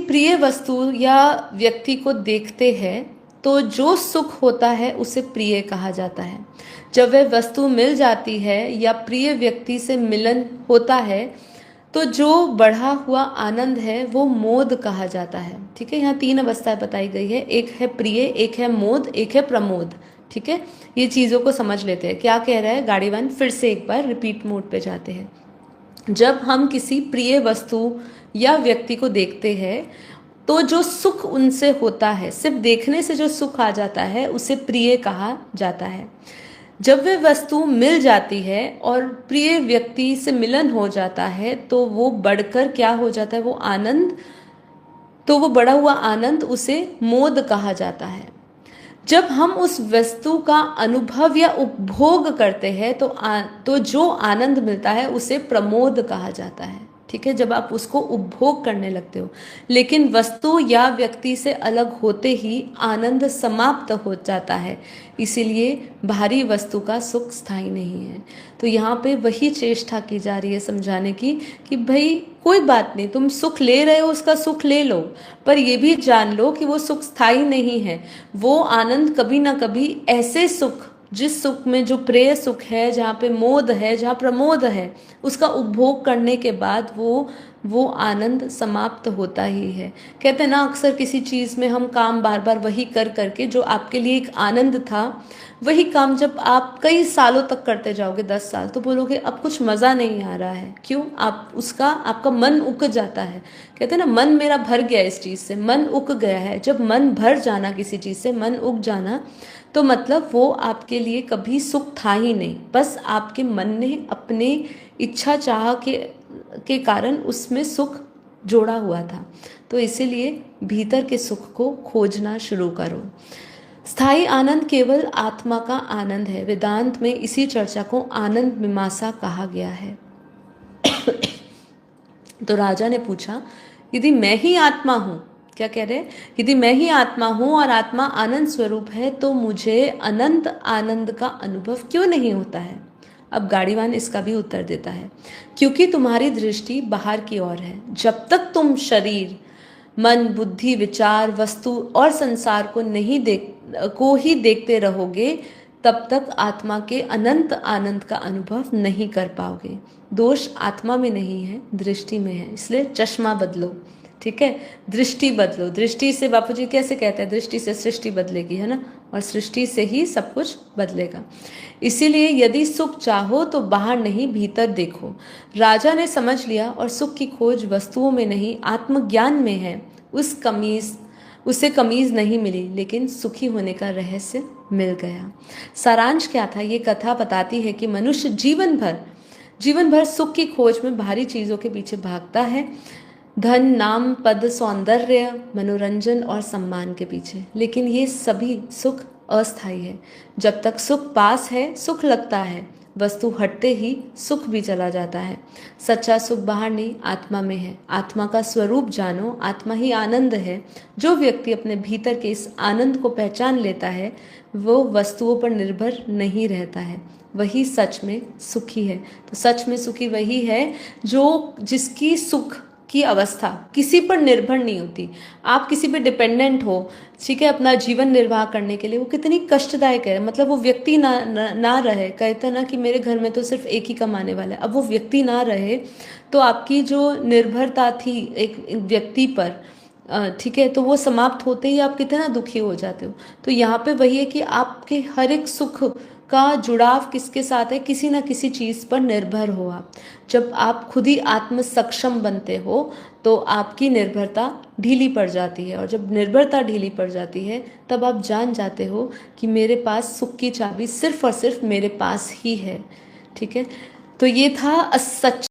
प्रिय वस्तु या व्यक्ति को देखते हैं तो जो सुख होता है उसे प्रिय कहा जाता है। जब वह वस्तु मिल जाती है या प्रिय व्यक्ति से मिलन होता है तो जो बढ़ा हुआ आनंद है वो मोद कहा जाता है। ठीक है, यहाँ 3 अवस्थाएं बताई गई है, एक है प्रिय, एक है मोद, एक है प्रमोद। ठीक है, ये चीज़ों को समझ लेते हैं। क्या कह रहा है गाड़ीवान, फिर से एक बार रिपीट मोड पे जाते हैं। जब हम किसी प्रिय वस्तु या व्यक्ति को देखते हैं तो जो सुख उनसे होता है, सिर्फ देखने से जो सुख आ जाता है उसे प्रिय कहा जाता है। जब वह वस्तु मिल जाती है और प्रिय व्यक्ति से मिलन हो जाता है तो वो बढ़कर क्या हो जाता है, वो आनंद, तो वो बढ़ा हुआ आनंद उसे मोद कहा जाता है। जब हम उस वस्तु का अनुभव या उपभोग करते हैं तो जो आनंद मिलता है उसे प्रमोद कहा जाता है। ठीक है, जब आप उसको उपभोग करने लगते हो, लेकिन वस्तु या व्यक्ति से अलग होते ही आनंद समाप्त हो जाता है। इसीलिए भारी वस्तु का सुख स्थायी नहीं है। तो यहाँ पे वही चेष्टा की जा रही है समझाने की कि भाई कोई बात नहीं, तुम सुख ले रहे हो, उसका सुख ले लो, पर ये भी जान लो कि वो सुख स्थायी नहीं है। वो आनंद कभी ना कभी ऐसे सुख, जिस सुख में जो प्रिय सुख है, जहाँ पे मोद है, जहाँ प्रमोद है, उसका उपभोग करने के बाद वो आनंद समाप्त होता ही है। कहते हैं ना, अक्सर किसी चीज़ में हम काम बार बार वही कर करके जो आपके लिए एक आनंद था, वही काम जब आप कई सालों तक करते जाओगे, 10 साल, तो बोलोगे अब कुछ मज़ा नहीं आ रहा है। क्यों? आपका मन उग जाता है। कहते हैं ना, मन मेरा भर गया इस चीज़ से, मन उग गया है। जब मन भर जाना किसी चीज़ से, मन उग जाना, तो मतलब वो आपके लिए कभी सुख था ही नहीं। बस आपके मन ने अपने इच्छा चाह के कारण उसमें सुख जोड़ा हुआ था। तो इसीलिए भीतर के सुख को खोजना शुरू करो। स्थायी आनंद केवल आत्मा का आनंद है। वेदांत में इसी चर्चा को आनंद मीमांसा कहा गया है। तो राजा ने पूछा, यदि मैं ही आत्मा हूँ, क्या कह रहे हैं, यदि मैं ही आत्मा हूँ और आत्मा आनंद स्वरूप है तो मुझे अनंत आनंद का अनुभव क्यों नहीं होता है? अब गाड़ीवान इसका भी उत्तर देता है, क्योंकि तुम्हारी दृष्टि बाहर की ओर है। जब तक तुम शरीर, मन, बुद्धि, विचार, वस्तु और संसार को ही देखते रहोगे, तब तक आत्मा के अनंत आनंद का अनुभव नहीं कर पाओगे। दोष आत्मा में नहीं है, दृष्टि में है। इसलिए चश्मा बदलो। ठीक है, दृष्टि बदलो। दृष्टि से, बापू जी कैसे कहते हैं, दृष्टि से सृष्टि बदलेगी, है ना, और सृष्टि से ही सब कुछ बदलेगा। इसीलिए यदि सुख चाहो तो बाहर नहीं, भीतर देखो। राजा ने समझ लिया और सुख की खोज वस्तुओं में नहीं, आत्मज्ञान में है। उसे कमीज नहीं मिली, लेकिन सुखी होने का रहस्य मिल गया। सारांश क्या था? ये कथा बताती है कि मनुष्य जीवन भर सुख की खोज में भारी चीजों के पीछे भागता है, धन, नाम, पद, सौंदर्य, मनोरंजन और सम्मान के पीछे। लेकिन ये सभी सुख अस्थायी है। जब तक सुख पास है, सुख लगता है, वस्तु हटते ही सुख भी चला जाता है। सच्चा सुख बाहर नहीं, आत्मा में है। आत्मा का स्वरूप जानो, आत्मा ही आनंद है। जो व्यक्ति अपने भीतर के इस आनंद को पहचान लेता है, वो वस्तुओं पर निर्भर नहीं रहता है, वही सच में सुखी है। तो सच में सुखी वही है जिसकी सुख की अवस्था किसी पर निर्भर नहीं होती। आप किसी पे डिपेंडेंट हो, ठीक है, अपना जीवन निर्वाह करने के लिए, वो कितनी कष्टदायक है। मतलब वो व्यक्ति ना रहे, कहते ना कि मेरे घर में तो सिर्फ एक ही कमाने वाला है, अब वो व्यक्ति ना रहे तो आपकी जो निर्भरता थी एक व्यक्ति पर, ठीक है, तो वो समाप्त होते ही आप कितना दुखी हो जाते हो। तो यहाँ पे वही है कि आपके हर एक सुख का जुड़ाव किसके साथ है? किसी ना किसी चीज़ पर निर्भर हो आप। जब आप खुद ही आत्म सक्षम बनते हो तो आपकी निर्भरता ढीली पड़ जाती है, और जब निर्भरता ढीली पड़ जाती है तब आप जान जाते हो कि मेरे पास सुख की चाबी सिर्फ और सिर्फ मेरे पास ही है। ठीक है, तो ये था सच